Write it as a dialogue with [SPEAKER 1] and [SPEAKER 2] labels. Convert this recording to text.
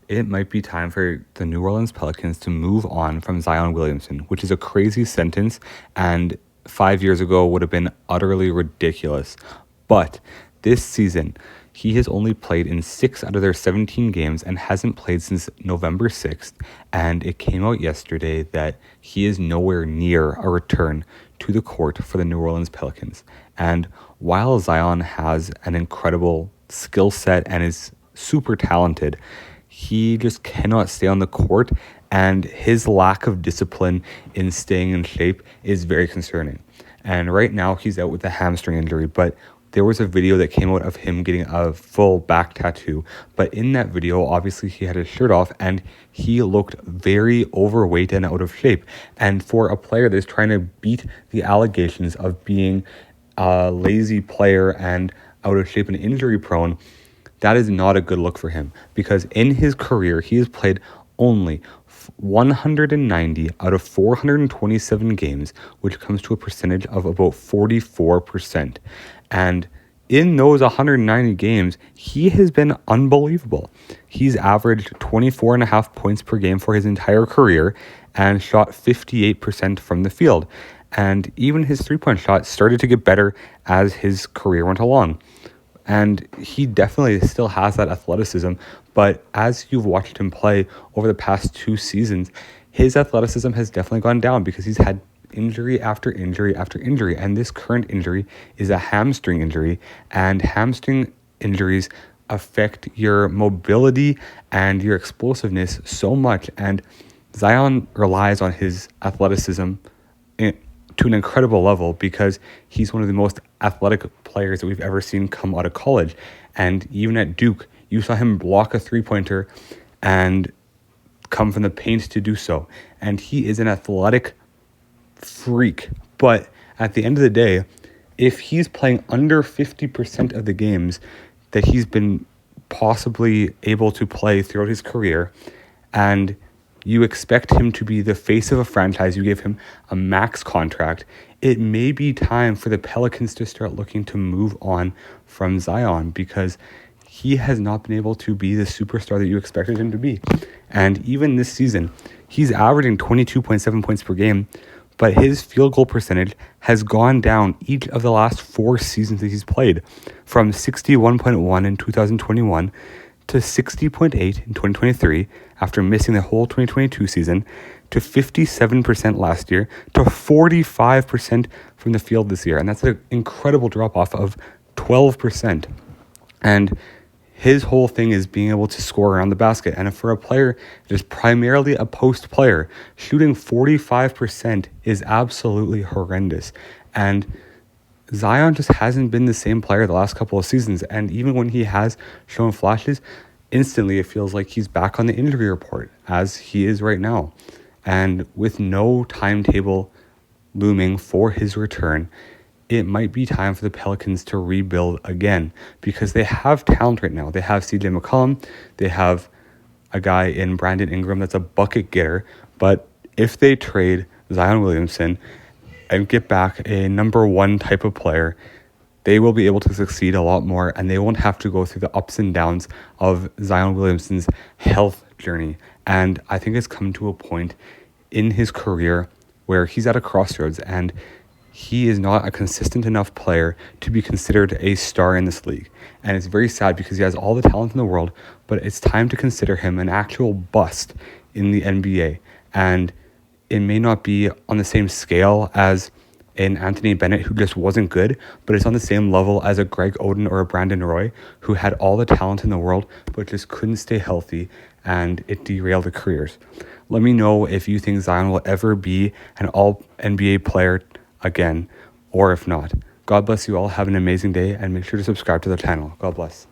[SPEAKER 1] It might be time for the New Orleans Pelicans to move on from Zion Williamson, which is a crazy sentence and 5 years ago would have been utterly ridiculous. But this season, he has only played in 6 out of their 17 games and hasn't played since November 6th. And it came out yesterday that he is nowhere near a return to the court for the New Orleans Pelicans. And while Zion has an incredible skill set and is super talented, he just cannot stay on the court, and his lack of discipline in staying in shape is very concerning. And right now he's out with a hamstring injury, but there was a video that came out of him getting a full back tattoo. But in that video, obviously he had his shirt off and he looked very overweight and out of shape. And for a player that's trying to beat the allegations of being a lazy player and out of shape and injury prone, that is not a good look for him, because in his career, he has played only 190 out of 427 games, which comes to a percentage of about 44%. And in those 190 games, he has been unbelievable. He's averaged 24.5 points per game for his entire career and shot 58% from the field. And even his three-point shot started to get better as his career went along. And he definitely still has that athleticism. But as you've watched him play over the past 2 seasons, his athleticism has definitely gone down because he's had injury after injury after injury. And this current injury is a hamstring injury. And hamstring injuries affect your mobility and your explosiveness so much. And Zion relies on his athleticism to an incredible level because he's one of the most athletic players that we've ever seen come out of college. And even at Duke, you saw him block a three-pointer and come from the paint to do so. And he is an athletic freak. But at the end of the day, if he's playing under 50% of the games that he's been possibly able to play throughout his career, and you expect him to be the face of a franchise, you give him a max contract, it may be time for the Pelicans to start looking to move on from Zion, because he has not been able to be the superstar that you expected him to be. And even this season, he's averaging 22.7 points per game, but his field goal percentage has gone down each of the last 4 seasons that he's played, from 61.1 in 2021 to 60.8 in 2023 after missing the whole 2022 season, to 57% last year, to 45% from the field this year. And that's an incredible drop-off of 12%. And his whole thing is being able to score around the basket. And for a player that is primarily a post player, shooting 45% is absolutely horrendous. And Zion just hasn't been the same player the last couple of seasons. And even when he has shown flashes, instantly it feels like he's back on the injury report, as he is right now. And with no timetable looming for his return, it might be time for the Pelicans to rebuild again, because they have talent right now. They have CJ McCollum. They have a guy in Brandon Ingram that's a bucket getter. But if they trade Zion Williamson and get back a number 1 type of player, they will be able to succeed a lot more, and they won't have to go through the ups and downs of Zion Williamson's health journey. And I think it's come to a point in his career where he's at a crossroads, and he is not a consistent enough player to be considered a star in this league. And it's very sad because he has all the talent in the world, but it's time to consider him an actual bust in the NBA. And it may not be on the same scale as an Anthony Bennett, who just wasn't good, but it's on the same level as a Greg Oden or a Brandon Roy, who had all the talent in the world, but just couldn't stay healthy, and it derailed their careers. Let me know if you think Zion will ever be an all-NBA player again, or if not. God bless you all. Have an amazing day, and make sure to subscribe to the channel. God bless.